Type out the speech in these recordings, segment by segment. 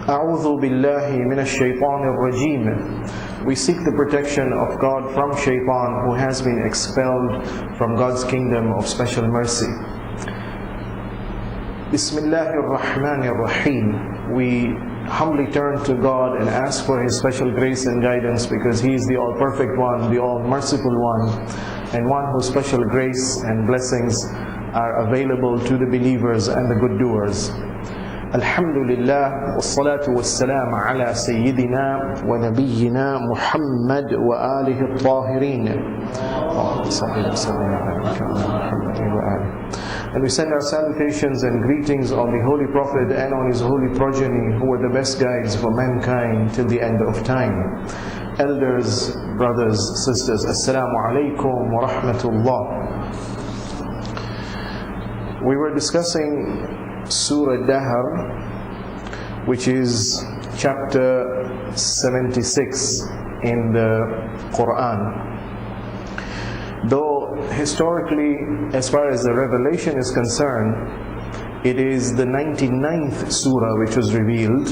أعوذ بالله من الشيطان الرجيم. We seek the protection of God from Shaitan, who has been expelled from God's kingdom of special mercy. Bismillahir Rahmanir Rahim. We humbly turn to God and ask for His special grace and guidance, because He is the all-perfect one, the all-merciful one, and one whose special grace and blessings are available to the believers and the good doers. Alhamdulillah, wassalatu wassalamu ala Sayyidina wa Nabiyyina Muhammad wa alihi al-tahirin. And we send our salutations and greetings on the Holy Prophet and on his holy progeny, who are the best guides for mankind till the end of time. Elders, brothers, sisters, Assalamu alaikum wa rahmatullah. We were discussing Surah Dahr, which is chapter 76 in the Quran. Though historically, as far as the revelation is concerned, it is the 99th surah which was revealed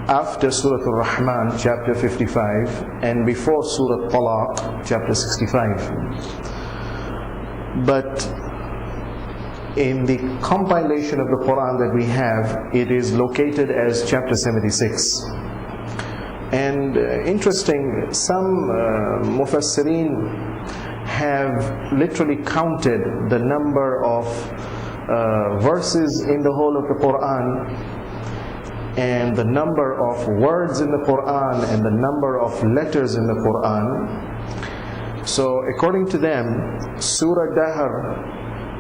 after Surah Al-Rahman, chapter 55, and before Surah Talaq, chapter 65. But in the compilation of the Quran that we have, it is located as chapter 76. And interesting, some Mufassirin have literally counted the number of verses in the whole of the Quran, and the number of words in the Quran, and the number of letters in the Quran. So according to them, Surah Dahr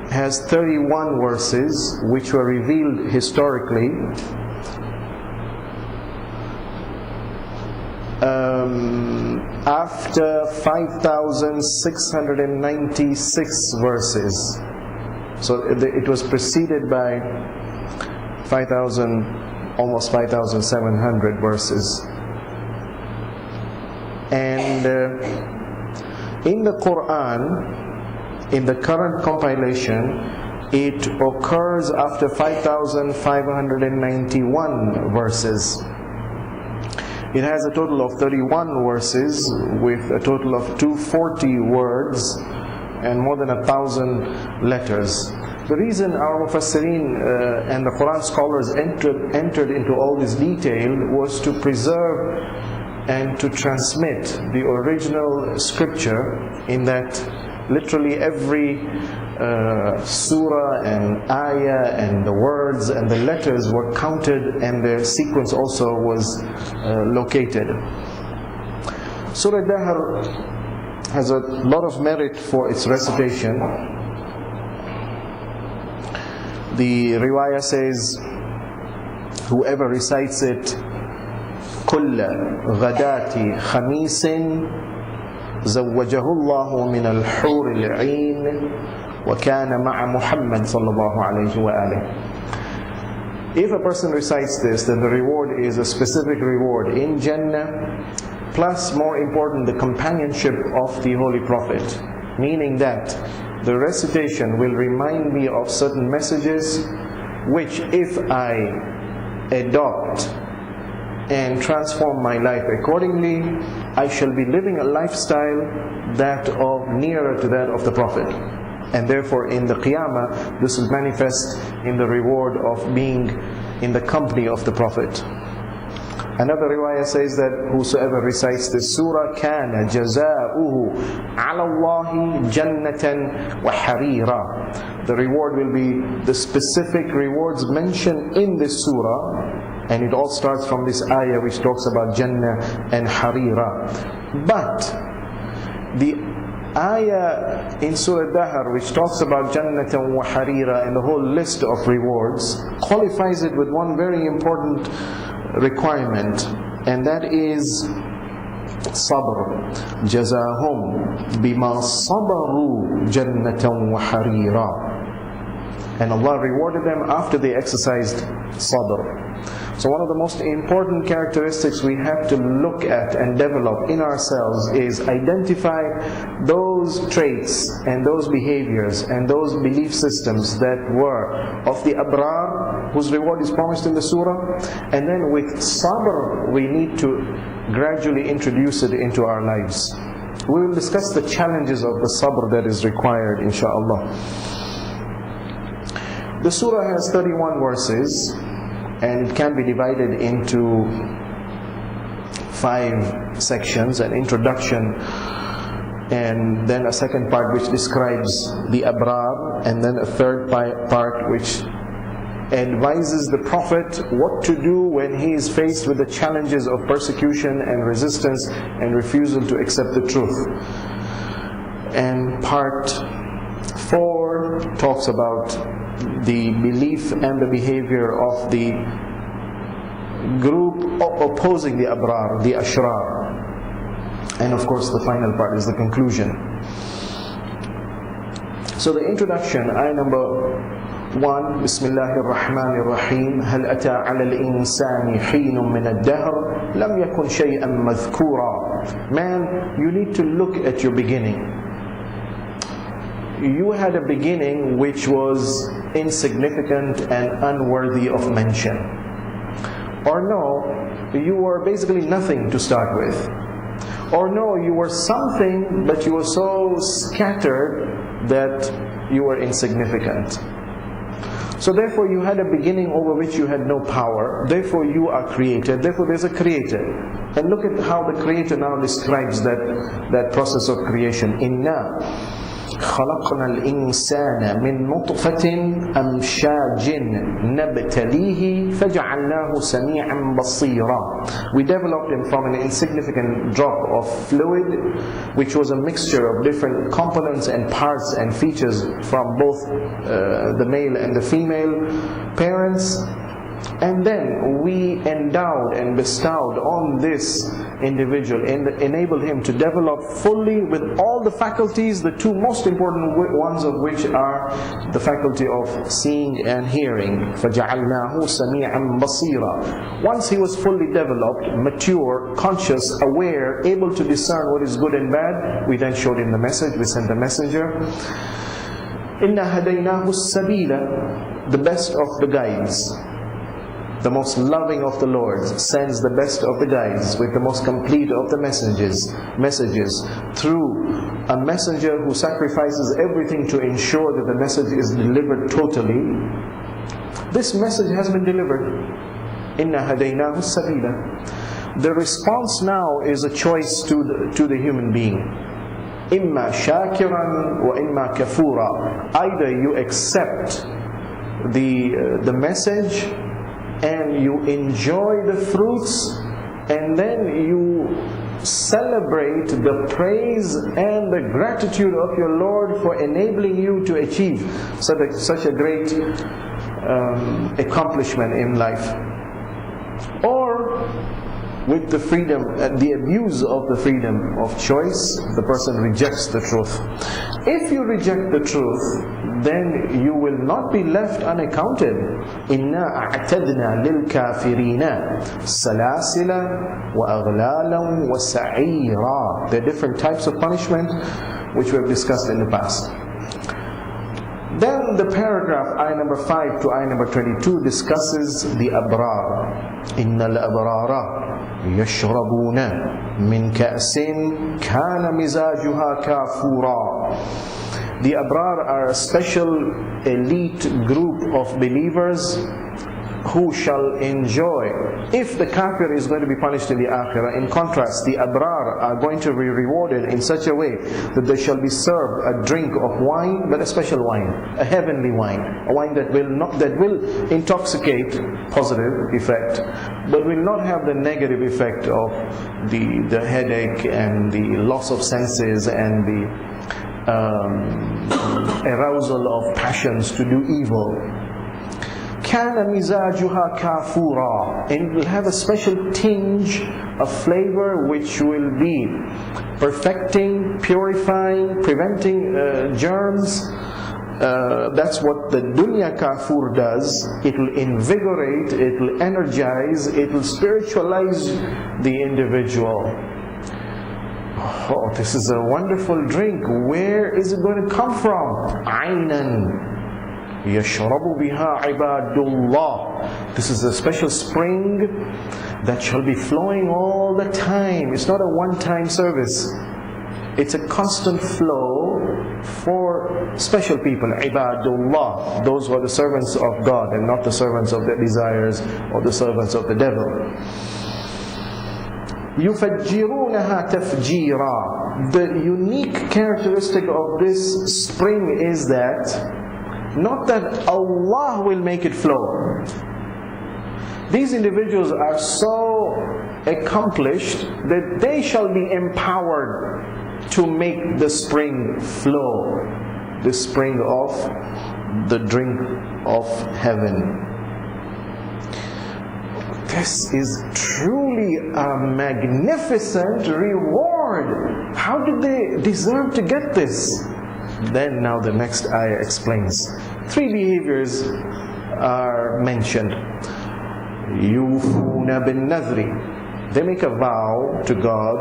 has 31 verses which were revealed historically. After 5,696 verses. So it was preceded by almost 5,700 verses. And in the Quran, in the current compilation, it occurs after 5,591 verses. It has a total of 31 verses with a total of 240 words and more than 1,000 letters. The reason our Mufassirin and the Quran scholars entered into all this detail was to preserve and to transmit the original scripture, in that literally every surah and ayah and the words and the letters were counted, and their sequence also was located. Surah Dahr has a lot of merit for its recitation. The riwayah says, whoever recites it كل غداة خميس زوجه الله من الحور العين وكان مع محمد صلى الله عليه وآله. If a person recites this, then the reward is a specific reward in Jannah, plus, more important, the companionship of the Holy Prophet, meaning that the recitation will remind me of certain messages which, if I adopt and transform my life accordingly, I shall be living a lifestyle that of nearer to that of the Prophet. And therefore in the Qiyamah, this will manifest in the reward of being in the company of the Prophet. Another riwayah says that whosoever recites this surah, كَانَ جَزَاؤُهُ عَلَى اللَّهِ جَنَّةً وَحَرِيرًا. The reward will be the specific rewards mentioned in this surah. And it all starts from this ayah which talks about Jannah and Harira. But the ayah in Surah Dahr which talks about Jannatan wa Harira and the whole list of rewards qualifies it with one very important requirement, and that is sabr. Jazahum bima sabaru Jannatan wa Harira. And Allah rewarded them after they exercised sabr. So one of the most important characteristics we have to look at and develop in ourselves is identify those traits and those behaviors and those belief systems that were of the abrar, whose reward is promised in the surah, and then with sabr we need to gradually introduce it into our lives. We will discuss the challenges of the sabr that is required, inshaAllah. The surah has 31 verses, and it can be divided into 5 sections: an introduction, and then a second part which describes the abrar, and then a third part which advises the Prophet what to do when he is faced with the challenges of persecution and resistance and refusal to accept the truth. And part 4 talks about the belief and the behavior of the group opposing the abrar, the ashrar. And of course the final part is the conclusion. So the introduction, ayah number 1, Bismillahir Rahmanir Rahim, هل أتى على الإنسان حين من الدهر لم يكن شيئا مذكورا. Man, you need to look at your beginning. You had a beginning which was insignificant and unworthy of mention. Or no, you were basically nothing to start with. Or no, you were something, but you were so scattered that you were insignificant. So therefore you had a beginning over which you had no power. Therefore you are created. Therefore there's a creator. And look at how the creator now describes that process of creation. Inna خلقنا الإنسان من نطفة أمشاج نبتليه فجعلناه سميعا بصيرا. We developed him from an insignificant drop of fluid, which was a mixture of different components and parts and features from both the male and the female parents. And then we endowed and bestowed on this individual and enabled him to develop fully with all the faculties, the 2 most important ones of which are the faculty of seeing and hearing. فَجَعَلْنَاهُ سَمِيعًا بَصِيرًا. Once he was fully developed, mature, conscious, aware, able to discern what is good and bad, we then showed him the message, we sent the messenger. إِنَّا هَدَيْنَاهُ السَّبِيلَ. The best of the guides, the most loving of the Lords, sends the best of the guides with the most complete of the messages through a messenger who sacrifices everything to ensure that the message is delivered totally. This message has been delivered. Inna hadaynahu sabila. The response now is a choice to the human being. Imma shakiran wa imma kafura. Either you accept the message and you enjoy the fruits, and then you celebrate the praise and the gratitude of your Lord for enabling you to achieve such a great accomplishment in life. Or with the freedom, the abuse of the freedom of choice, the person rejects the truth. If you reject the truth, then you will not be left unaccounted. Inna a'tadna lil kafirina salasila wa aghlalan wa sa'ira. There are different types of punishment which we have discussed in the past. Then the paragraph, ayah number 5 to ayah number 22, discusses the abrar. Innal abrara yashrabuna min ka'sin kana mizajuha kafura. The abrar are a special elite group of believers who shall enjoy, if the kafir is going to be punished in the akhirah. In contrast, the abrar are going to be rewarded in such a way that they shall be served a drink of wine, but a special wine, a heavenly wine, a wine that will intoxicate, positive effect, but will not have the negative effect of the headache and the loss of senses and the arousal of passions to do evil. Kana mizajuha kafura, and it will have a special tinge of flavor which will be perfecting, purifying, preventing germs, That's what the dunya kafur does. It will invigorate, it will energize, it will spiritualize the individual. Oh, this is a wonderful drink. Where is it going to come from? Aynan yashrabu biha ibadullah. This is a special spring that shall be flowing all the time. It's not a one-time service. It's a constant flow for special people, ibadullah, those who are the servants of God and not the servants of their desires or the servants of the devil. يُفَجِّرُونَهَا تَفْجِيرًا. The unique characteristic of this spring is that not that Allah will make it flow. These individuals are so accomplished that they shall be empowered to make the spring flow, the spring of the drink of heaven. This is truly a magnificent reward. How did they deserve to get this? Then now the next ayah explains. 3 behaviors are mentioned. Yufuna bin nadri. They make a vow to God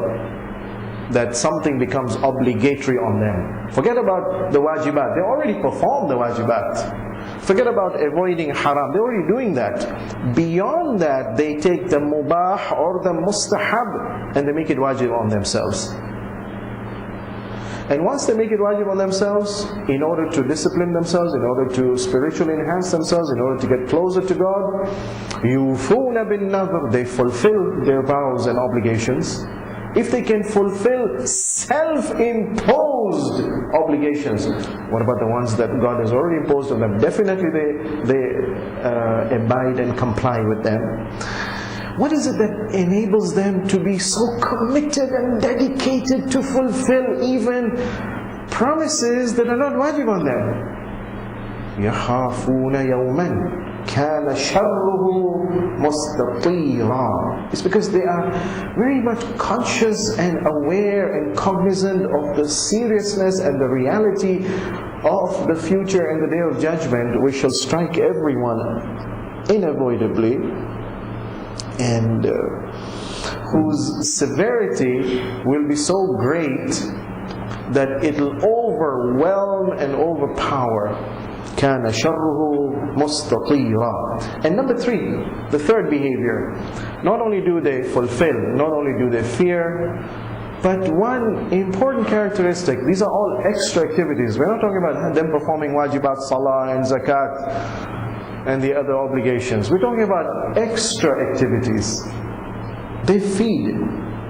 that something becomes obligatory on them. Forget about the wajibat. They already performed the wajibat. Forget about avoiding haram. They're already doing that. Beyond that, they take the mubah or the mustahab and they make it wajib on themselves. And once they make it wajib on themselves, in order to discipline themselves, in order to spiritually enhance themselves, in order to get closer to God, yufuna bin nadhr, they fulfill their vows and obligations. If they can fulfill self-imposed obligations, what about the ones that God has already imposed on them? Definitely they abide and comply with them. What is it that enables them to be so committed and dedicated to fulfill even promises that are not wajib on them? يَخَافُونَ يَوْمًا كَانَ شَرُّهُ مُسْتَطِيرًا. It's because they are very much conscious and aware and cognizant of the seriousness and the reality of the future and the day of judgment, which shall strike everyone unavoidably, and whose severity will be so great that it will overwhelm and overpower. كَانَ شَرُّهُ مُسْتَطِيرًا. And number 3, the third behavior. Not only do they fulfill, not only do they fear, but one important characteristic, these are all extra activities. We're not talking about them performing wajibat, salah and zakat and the other obligations. We're talking about extra activities. They feed.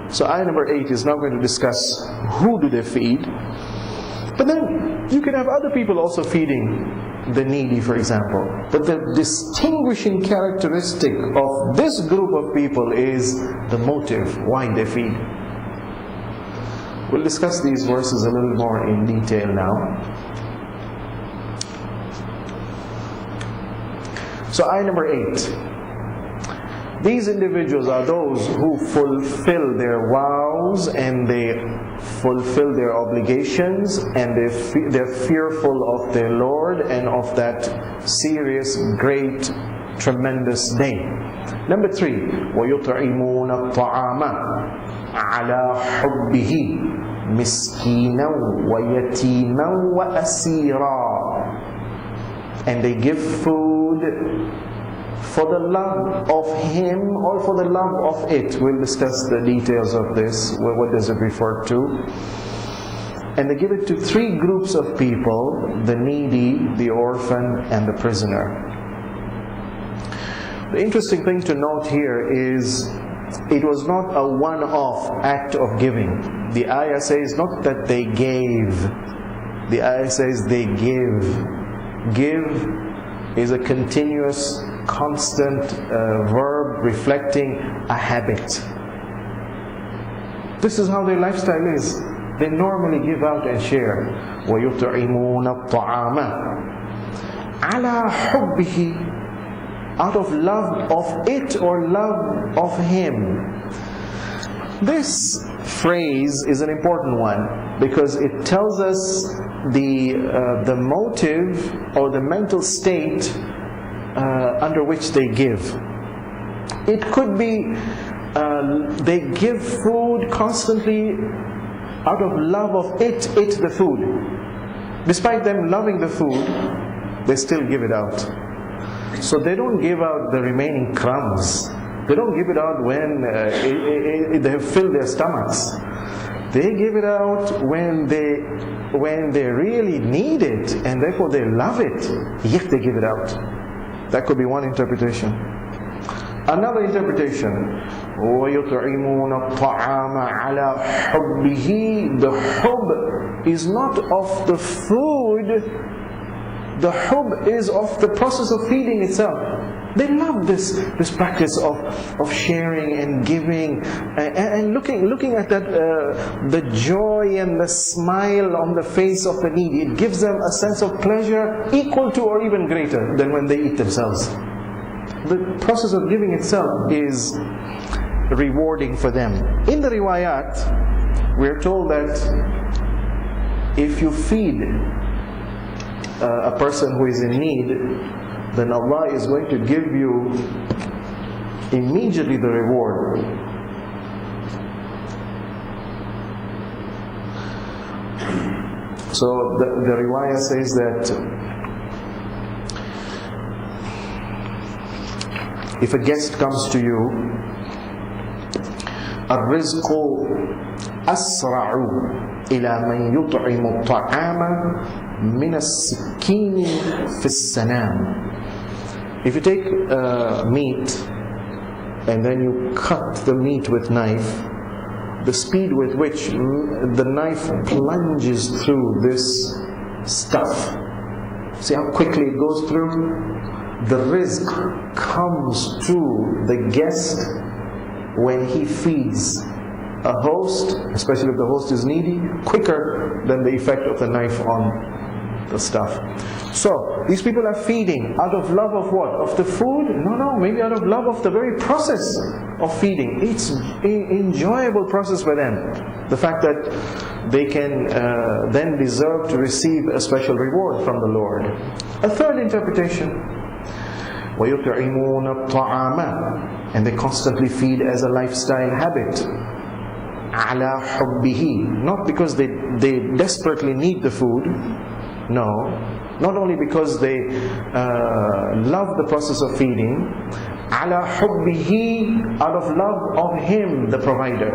So ayah number 8 is now going to discuss who do they feed. But then you can have other people also feeding the needy, for example. But the distinguishing characteristic of this group of people is the motive, why they feed. We'll discuss these verses a little more in detail now. So ayah number 8. These individuals are those who fulfill their vows and they fulfill their obligations, and they're fearful of their Lord and of that serious, great, tremendous day. Number 3, وَيُطْعِمُونَ الطَّعَامَ عَلَى حُبِّهِ مِسْكِينًا وَيَتِيمًا وَأَسِيرًا. And they give food for the love of him or for the love of it. We'll discuss the details of this. What does it refer to? And they give it to 3 groups of people: the needy, the orphan, and the prisoner. The interesting thing to note here is it was not a one-off act of giving. The ayah says not that they gave. The ayah says they give. Give is a continuous, constant verb reflecting a habit. This is how their lifestyle is. They normally give out and share. وَيُطْعِمُونَ الطَّعَامَ عَلَى حُبِّهِ, out of love of it or love of him. This phrase is an important one because it tells us the motive or the mental state under which they give. It could be they give food constantly out of love of the food. Despite them loving the food, they still give it out. So they don't give out the remaining crumbs. They don't give it out when they have filled their stomachs. They give it out when they really need it, and therefore they love it, yet they give it out. That could be one interpretation. Another interpretation, وَيُطْعِمُونَ الطَّعَامَ عَلَى حُبِّهِ. The hub is not of the food, the hub is of the process of feeding itself. They love this practice of sharing and giving, and looking at that the joy and the smile on the face of the needy. It gives them a sense of pleasure equal to or even greater than when they eat themselves. The process of giving itself is rewarding for them. In the riwayat, we are told that if you feed a person who is in need, then Allah is going to give you immediately the reward. So the riwayah says that if a guest comes to you, الرزق أسرع إلى من يطعم الطعام من السكين في السنام. If you take meat and then you cut the meat with knife, the speed with which the knife plunges through this stuff, see how quickly it goes through? The rizq comes to the guest when he feeds a host, especially if the host is needy, quicker than the effect of the knife on the stuff. So these people are feeding out of love of what? Of the food? No, maybe out of love of the very process of feeding. It's an enjoyable process for them. The fact that they can then deserve to receive a special reward from the Lord. A third interpretation, وَيُطْعِمُونَ الطَّعَامَ, and they constantly feed as a lifestyle habit. عَلَى حُبِّهِ, not because they desperately need the food. No, not only because they love the process of feeding. عَلَى حُبِّهِ, out of love of Him, the provider.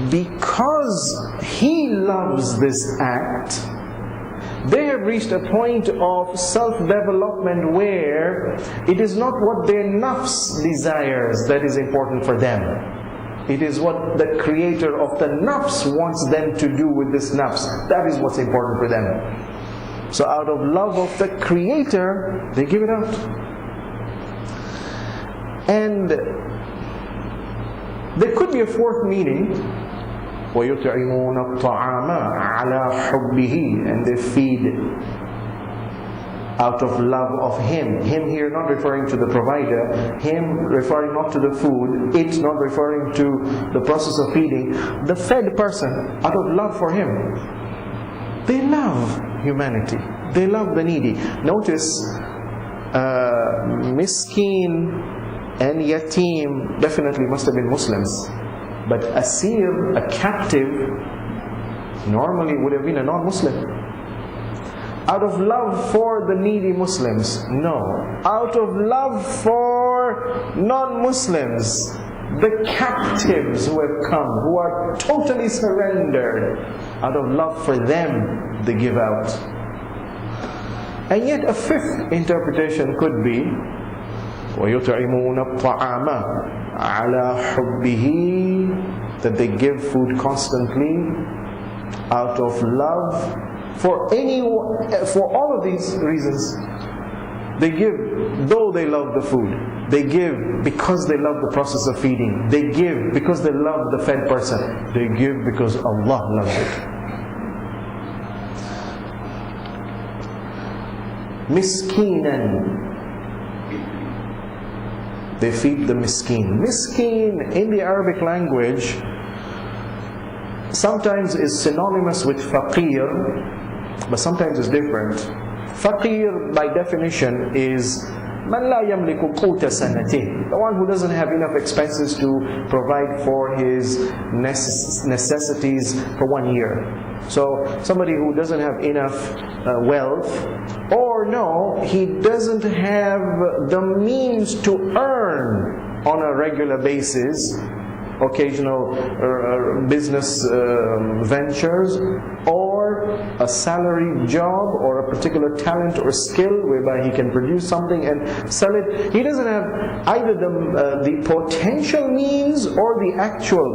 Because He loves this act, they have reached a point of self-development where it is not what their nafs desires that is important for them. It is what the creator of the nafs wants them to do with this nafs. That is what's important for them. So out of love of the creator, they give it out. And there could be a fourth meaning, وَيُطْعِمُونَ الطَّعَامَ عَلَى حُبِّهِ, and they feed out of love of Him. Him here not referring to the provider, Him referring not to the food, it not referring to the process of feeding. The fed person, out of love for Him. They love humanity. They love the needy. Notice, miskin and yatim definitely must have been Muslims. But asir, a captive, normally would have been a non-Muslim. Out of love for the needy Muslims? No. Out of love for non-Muslims, the captives who have come, who are totally surrendered, out of love for them, they give out. And yet a fifth interpretation could be, وَيُطْعِمُونَ الطَّعَامَ عَلَى حُبِّهِ, that they give food constantly out of love for all of these reasons. They give though they love the food. They give because they love the process of feeding. They give because they love the fed person. They give because Allah loves it. Miskinan, they feed the miskin. Miskin in the Arabic language sometimes is synonymous with faqir, but sometimes is different. Faqir, by definition, is man la yamliku quta sanatih, the one who doesn't have enough expenses to provide for his necessities for 1 year. So somebody who doesn't have enough wealth, or no, he doesn't have the means to earn on a regular basis occasional business ventures, or a salary job, or a particular talent or skill whereby he can produce something and sell it. He doesn't have either the potential means or the actual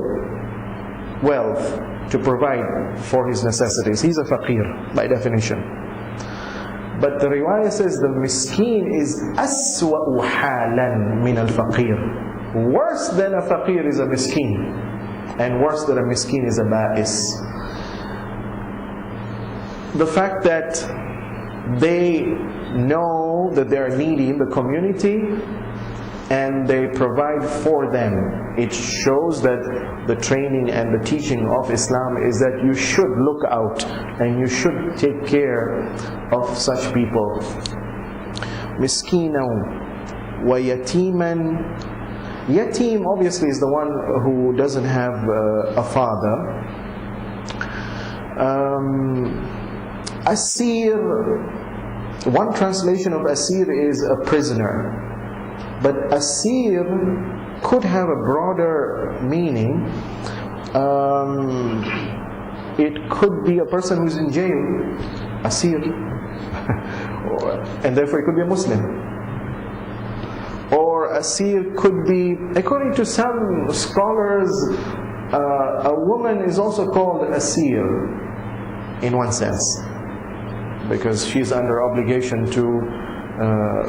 wealth to provide for his necessities. He's a faqir by definition. But the riwayah says the miskeen is aswa'u halan min al-faqir. Worse than a faqir is a miskeen, and worse than a miskeen is a ba'is. The fact that they know that they are needy in the community and they provide for them, it shows that the training and the teaching of Islam is that you should look out and you should take care of such people. Miskeenan wa yatiman. Yatim obviously is the one who doesn't have a father. Asir, one translation of Asir is a prisoner, but Asir could have a broader meaning. It could be a person who's in jail, Asir, and therefore it could be a Muslim. Or Asir could be, according to some scholars, a woman is also called Asir in one sense, because she's under obligation to,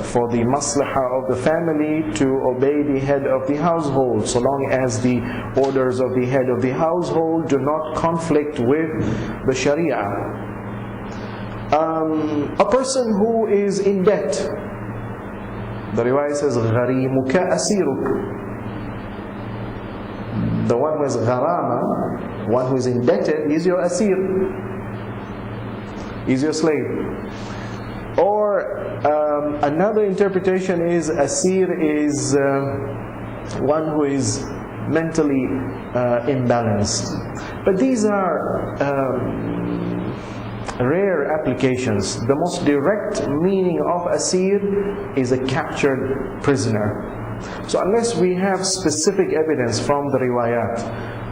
for the maslahah of the family, to obey the head of the household, so long as the orders of the head of the household do not conflict with the Sharia. A person who is in debt, the riwayah says, غَرِيمُكَ أَسِيرُكَ. The one who is gharama, one who is indebted, is your asir, is your slave. Or another interpretation is asir is one who is mentally imbalanced. But these are rare applications. The most direct meaning of asir is a captured prisoner. So unless we have specific evidence from the riwayat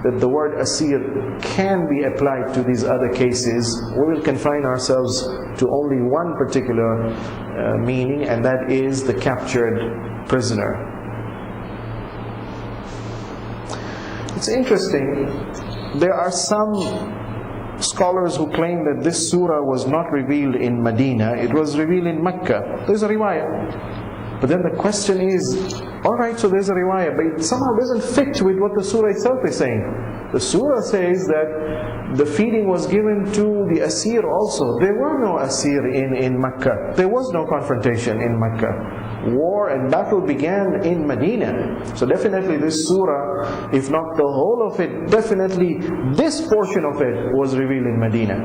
that the word asir can be applied to these other cases, we will confine ourselves to only one particular meaning, and that is the captured prisoner. It's interesting, there are some scholars who claim that this surah was not revealed in Medina, it was revealed in Mecca. There's a riwayah. But then the question is, alright, so there's a riwayah, but it somehow doesn't fit with what the surah itself is saying. The surah says that the feeding was given to the asir also. There were no asir in Mecca. There was no confrontation in Mecca. War and battle began in Medina. So definitely this surah, if not the whole of it, definitely this portion of it was revealed in Medina.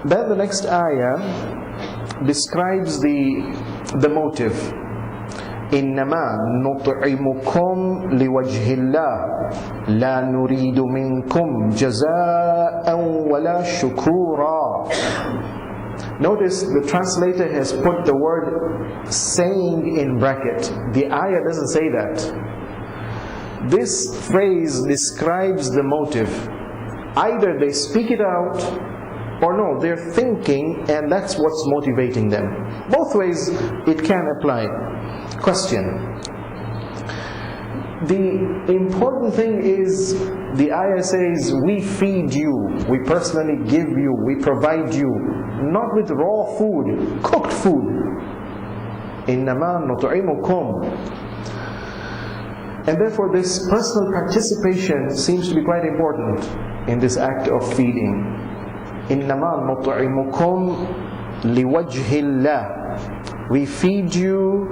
Then the next ayah describes the motive. إنما نطعمكم لوجه الله لا نريد منكم جزاء ولا شكورا. Notice the translator has put the word saying in bracket. The ayah doesn't say that. This phrase describes the motive. Either they speak it out, or no, they're thinking, and that's what's motivating them. Both ways it can apply. Question. The important thing is, the ayah says, we feed you, we personally give you, we provide you, not with raw food, cooked food. إِنَّمَا نُطْعِمُكُمْ. And therefore this personal participation seems to be quite important in this act of feeding. إِنَّمَا نُطْعِمُكُمْ لِوَجْهِ اللَّهِ. We feed you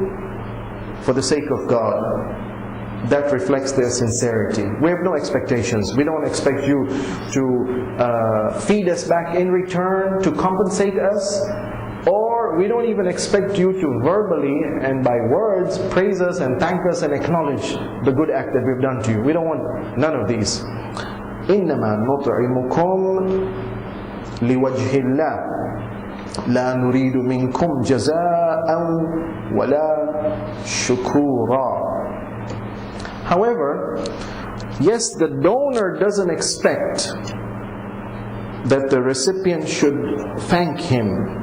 for the sake of God, that reflects their sincerity. We have no expectations. We don't expect you to feed us back in return, to compensate us, or we don't even expect you to verbally and by words praise us and thank us and acknowledge the good act that we've done to you. We don't want none of these. إِنَّمَا نُطْعِمُكُمْ لِوَجْهِ اللَّهِ لَا نُرِيدُ مِنْكُمْ جَزَاءً وَلَا شُكُورًا. However, yes, the donor doesn't expect that the recipient should thank him.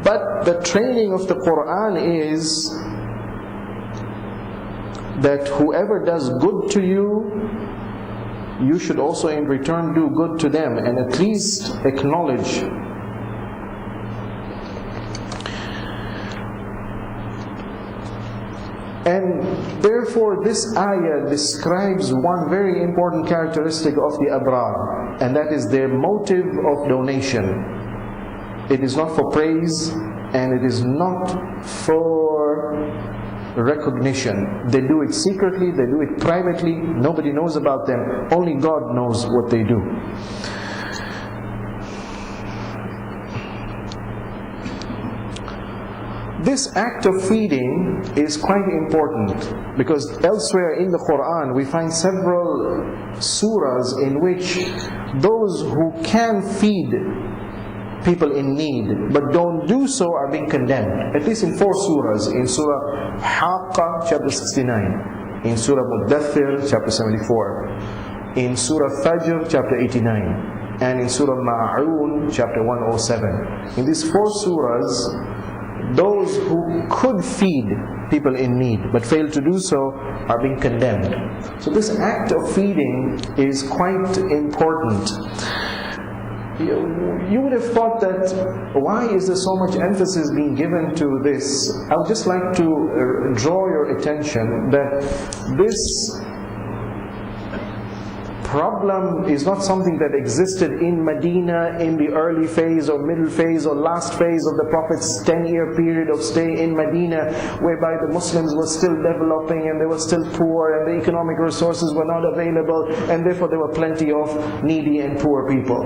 But the training of the Quran is that whoever does good to you, you should also in return do good to them and at least acknowledge. And therefore this ayah describes one very important characteristic of the Abrar, and that is their motive of donation. It is not for praise and it is not for recognition. They do it secretly, they do it privately, nobody knows about them, only God knows what they do. This act of feeding is quite important because elsewhere in the Quran we find several surahs in which those who can feed people in need but don't do so are being condemned. At least in 4 surahs. In Surah Haqqa chapter 69, in Surah Muddathir chapter 74, in Surah Fajr chapter 89, and in Surah Ma'un chapter 107. In these 4 surahs, those who could feed people in need but fail to do so are being condemned. So this act of feeding is quite important. You would have thought that why is there so much emphasis being given to this? I would just like to draw your attention that this problem is not something that existed in Medina in the early phase or middle phase or last phase of the Prophet's 10-year period of stay in Medina, whereby the Muslims were still developing and they were still poor and the economic resources were not available, and therefore there were plenty of needy and poor people.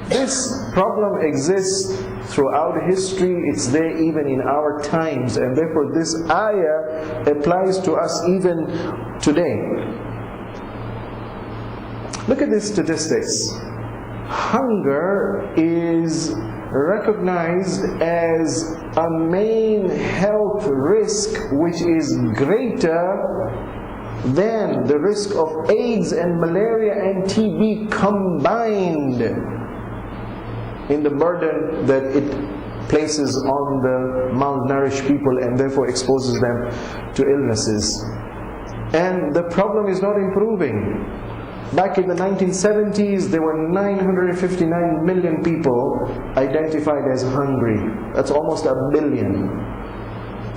This problem exists throughout history, it's there even in our times, and therefore this ayah applies to us even today. Look at these statistics. Hunger is recognized as a main health risk which is greater than the risk of AIDS and malaria and TB combined in the burden that it places on the malnourished people and therefore exposes them to illnesses. And the problem is not improving. Back in the 1970s, there were 959 million people identified as hungry. That's almost 1 billion.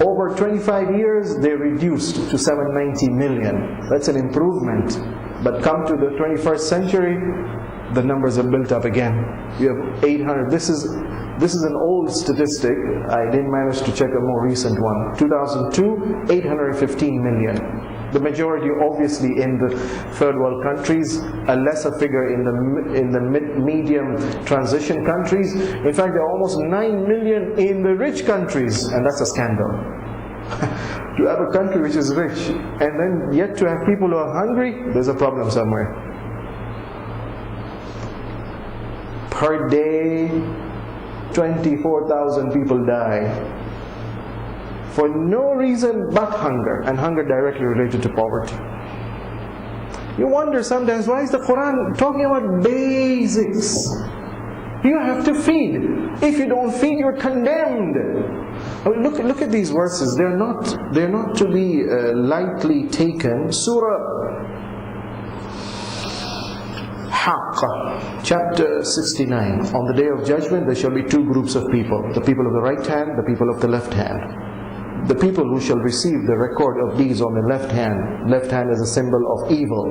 Over 25 years, they reduced to 790 million. That's an improvement. But come to the 21st century, the numbers are built up again. You have 800. This is an old statistic. I didn't manage to check a more recent one. 2002, 815 million. The majority obviously in the third world countries, a lesser figure in the medium transition countries. In fact, there are almost 9 million in the rich countries, and that's a scandal. To have a country which is rich, and then yet to have people who are hungry, there's a problem somewhere. Per day, 24,000 people die for no reason but hunger, and hunger directly related to poverty. You wonder sometimes, why is the Quran talking about basics? You have to feed. If you don't feed, you're condemned. Look at these verses. They're not to be lightly taken. Surah Haqqa, chapter 69. On the day of judgment, there shall be 2 groups of people: the people of the right hand, the people of the left hand. The people who shall receive the record of deeds on the left hand. Left hand is a symbol of evil.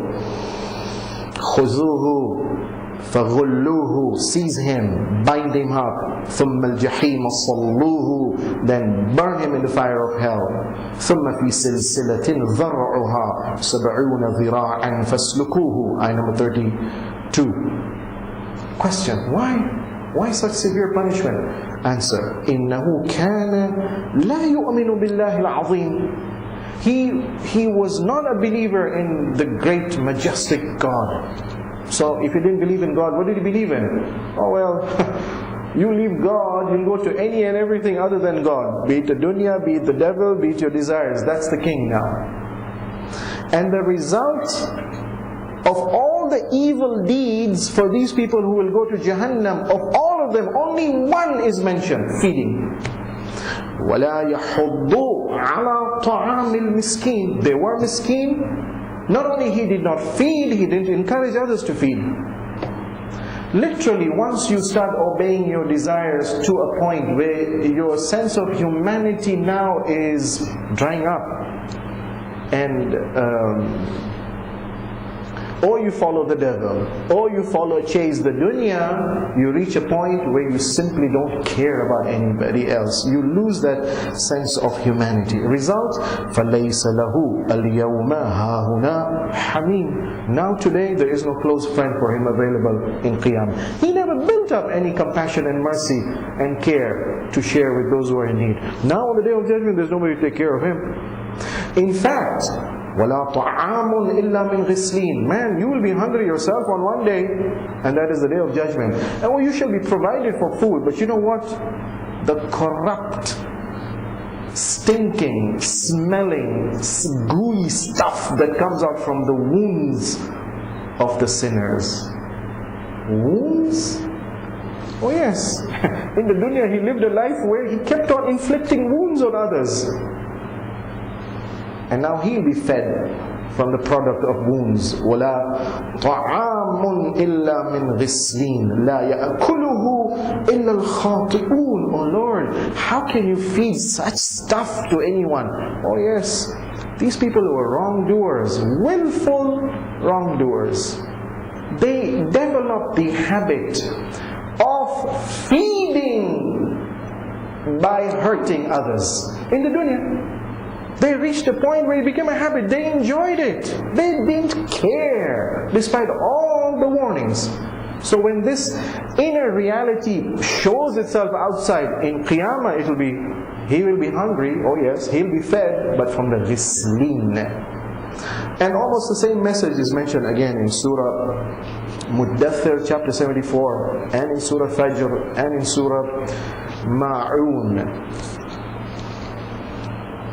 خُذُوهُ فَغُلُّوهُ, seize him, bind him up. ثُمَّ الْجَحِيمَ صَلُّوهُ, then burn him in the fire of hell. ثُمَّ فِي سِلْسِلَةٍ ذَرْعُهَا 70 ذِرَاعًا فَاسْلُكُوهُ. Ayah number 32. Question: Why such severe punishment? Answer: إِنَّهُ كَانَ لَا يُؤْمِنُ بِاللَّهِ الْعَظِيمِ. He was not a believer in the great, majestic God. So if he didn't believe in God, what did he believe in? Oh well, you leave God, you'll go to any and everything other than God. Be it the dunya, be it the devil, be it your desires. That's the king now. And the result of all the evil deeds for these people who will go to Jahannam, of all of them, only one is mentioned: feeding. وَلَا يَحُضُّ عَلَى طَعَامِ الْمِسْكِينِ. They were miskeen. Not only he did not feed, he didn't encourage others to feed. Literally, once you start obeying your desires to a point where your sense of humanity now is drying up, and or you follow the devil, or you chase the dunya, you reach a point where you simply don't care about anybody else. You lose that sense of humanity. Result: فَلَيْسَ لَهُ الْيَوْمَ هَاهُنَا حَمِيمٌ. Now today there is no close friend for him available in Qiyam. He never built up any compassion and mercy and care to share with those who are in need. Now on the Day of Judgment there's nobody to take care of him. In fact, وَلَا طَعَامٌ إِلَّا مِنْ غِسْلِينَ. Man, you will be hungry yourself on one day, and that is the Day of Judgment. And you shall be provided for food, but you know what? The corrupt, stinking, smelling, gooey stuff that comes out from the wounds of the sinners. Wounds? Oh yes. In the dunya he lived a life where he kept on inflicting wounds on others. And now he'll be fed from the product of wounds. وَلَا طَعَامٌ إِلَّا مِنْ غِسْلِينَ لَا يَأْكُلُهُ إِلَّا الْخَاطِئُونَ. Oh Lord, how can you feed such stuff to anyone? Oh yes, these people who are wrongdoers, willful wrongdoers, they develop the habit of feeding by hurting others. In the dunya, they reached a point where it became a habit. They enjoyed it. They didn't care, despite all the warnings. So when this inner reality shows itself outside, in Qiyamah he will be hungry, oh yes, he'll be fed, but from the ghislin. And almost the same message is mentioned again in Surah Muddathir, chapter 74, and in Surah Fajr, and in Surah Ma'un.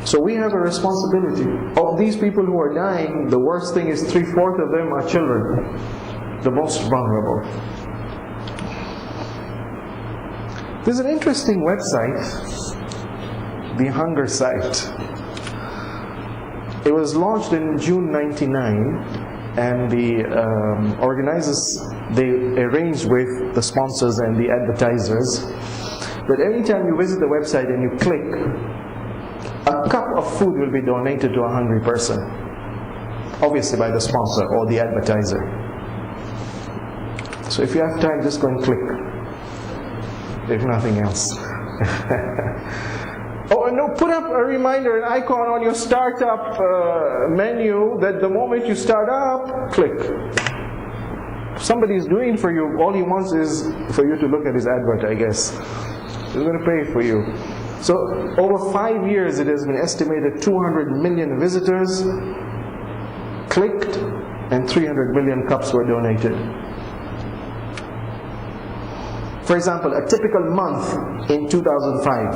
So we have a responsibility. Of these people who are dying, the worst thing is 3/4 of them are children, the most vulnerable. There's an interesting website, the Hunger Site. It was launched in June '99, and the organizers, they arranged with the sponsors and the advertisers that anytime you visit the website and you click, a cup of food will be donated to a hungry person, obviously by the sponsor or the advertiser. So if you have time, just go and click, if nothing else. Oh, and no, put up a reminder, an icon on your startup menu that the moment you start up, click. Somebody is doing it for you. All he wants is for you to look at his advert, I guess. He's going to pay for you. So over 5 years, it has been estimated 200 million visitors clicked and 300 million cups were donated. For example, a typical month in 2005,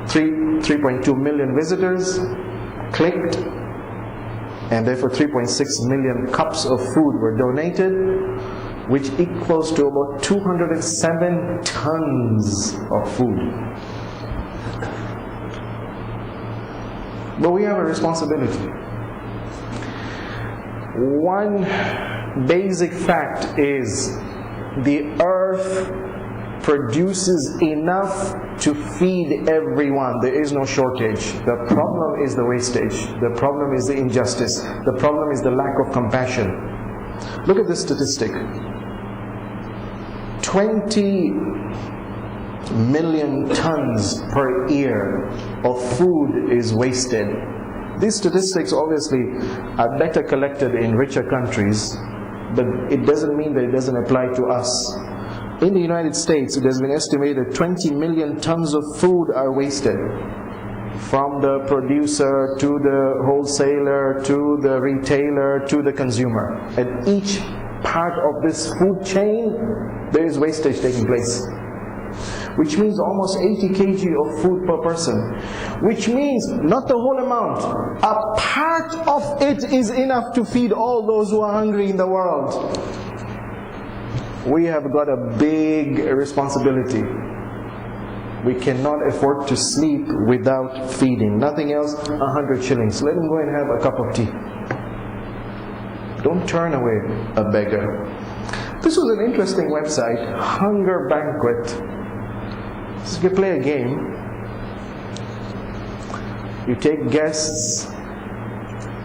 3.2 million visitors clicked, and therefore 3.6 million cups of food were donated, which equals to about 207 tons of food. But we have a responsibility. One basic fact is the earth produces enough to feed everyone. There is no shortage. The problem is the wastage. The problem is the injustice. The problem is the lack of compassion. Look at this statistic. 20 million tons per year of food is wasted. These statistics obviously are better collected in richer countries, but it doesn't mean that it doesn't apply to us. In the United States, it has been estimated 20 million tons of food are wasted, from the producer to the wholesaler to the retailer to the consumer. At each part of this food chain, there is wastage taking place, which means almost 80 kg of food per person, which means not the whole amount. A part of it is enough to feed all those who are hungry in the world. We have got a big responsibility. We cannot afford to sleep without feeding. Nothing else, 100 shillings. Let him go and have a cup of tea. Don't turn away a beggar. This was an interesting website, Hunger Banquet. So you can play a game. You take guests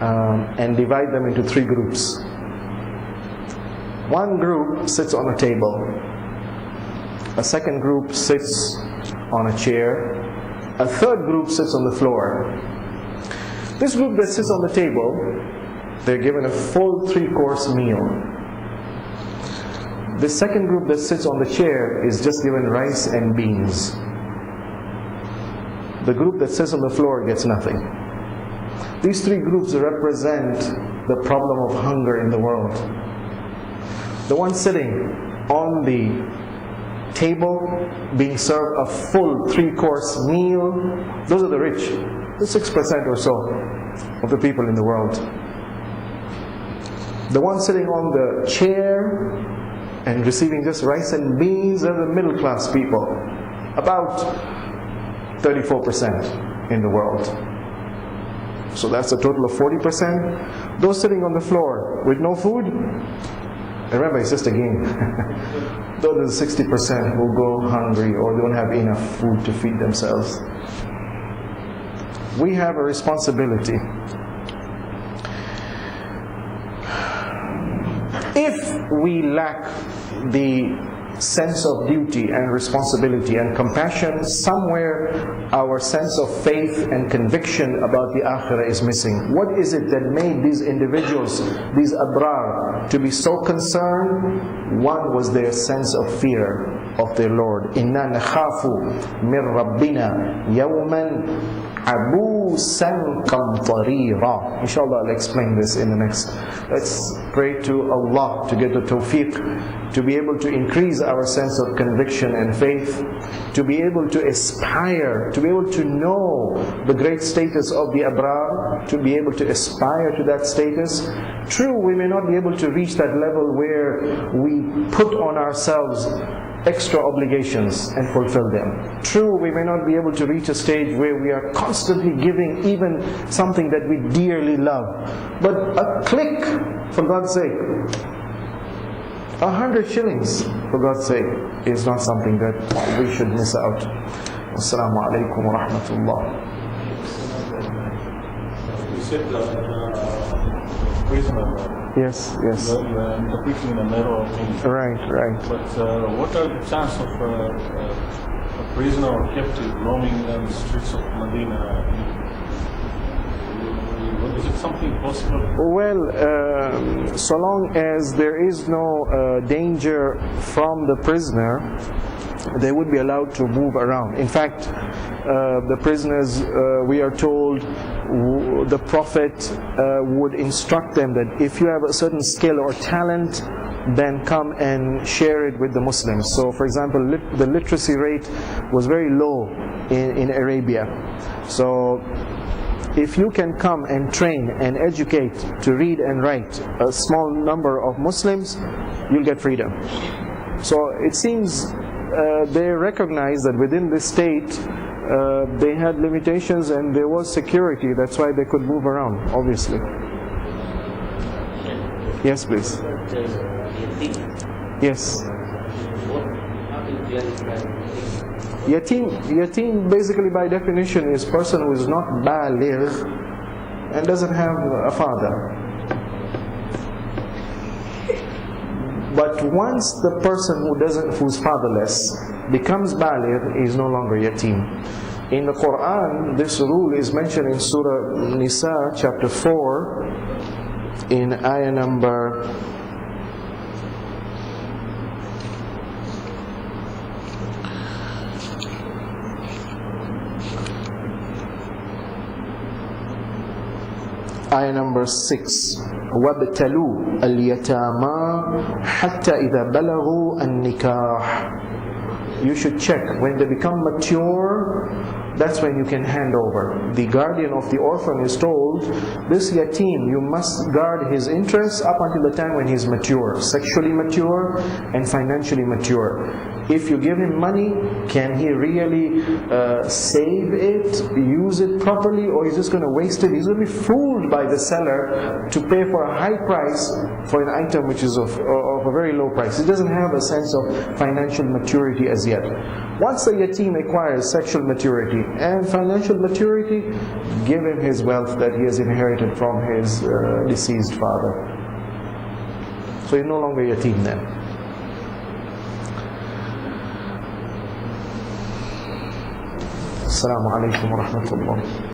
and divide them into 3 groups. One group sits on a table. A second group sits on a chair. A third group sits on the floor. This group that sits on the table, they're given a full 3-course meal. The second group that sits on the chair is just given rice and beans. The group that sits on the floor gets nothing. These 3 groups represent the problem of hunger in the world. The one sitting on the table, being served a full 3-course meal, those are the rich, the 6% or so of the people in the world. The one sitting on the chair and receiving just rice and beans are the middle class people, about 34% in the world. So that's a total of 40%. Those sitting on the floor with no food, remember, it's just a game. Those are the 60% who go hungry or don't have enough food to feed themselves. We have a responsibility. If we lack the sense of duty and responsibility and compassion, somewhere our sense of faith and conviction about the akhirah is missing. What is it that made these individuals, these abrar, to be so concerned? One was their sense of fear of their Lord. Inna nakhafu min rabbina yawman abusan qamtarira. Inshallah, I'll explain this in the next. Let's pray to Allah to get the tawfiq, to be able to increase our sense of conviction and faith, to be able to aspire, to be able to know the great status of the abrar, to be able to aspire to that status. True, we may not be able to reach that level where we put on ourselves extra obligations and fulfill them. True, we may not be able to reach a stage where we are constantly giving even something that we dearly love. But a click, for God's sake, 100 shillings, for God's sake, is not something that we should miss out. Assalamu alaikum wa rahmatullah. You said that prisoner. Yes. Completely in a narrow opinion. Right. But what are the chances of a prisoner or captive roaming the streets of Medina? Is it something possible? Well, so long as there is no danger from the prisoner, they would be allowed to move around. In fact, the prisoners, we are told, the Prophet would instruct them that if you have a certain skill or talent, then come and share it with the Muslims. So, for example, the literacy rate was very low in Arabia. So, if you can come and train and educate to read and write a small number of Muslims, you'll get freedom. So it seems they recognize that within this state they had limitations and there was security. That's why they could move around, obviously. Yes, please. Yes. Yatim basically by definition is person who is not baligh and doesn't have a father. But once the person who's fatherless becomes baligh, he is no longer yatim. In the Quran, this rule is mentioned in Surah Nisa, chapter 4, in ayah number 6. وَابْتَلُوا الْيَتَامَى حَتَّى إِذَا بَلَغُوا النِّكَاحِ. You should check. When they become mature, that's when you can hand over. The guardian of the orphan is told, this yatim, you must guard his interests up until the time when he's mature, sexually mature and financially mature. If you give him money, can he really save it, use it properly, or he's just going to waste it? He's going to be fooled by the seller to pay for a high price for an item which is of a very low price. He doesn't have a sense of financial maturity as yet. Once the yatim acquires sexual maturity and financial maturity, give him his wealth that he has inherited from his deceased father. So he's no longer yatim then. Assalamu alaikum wa rahmatullah.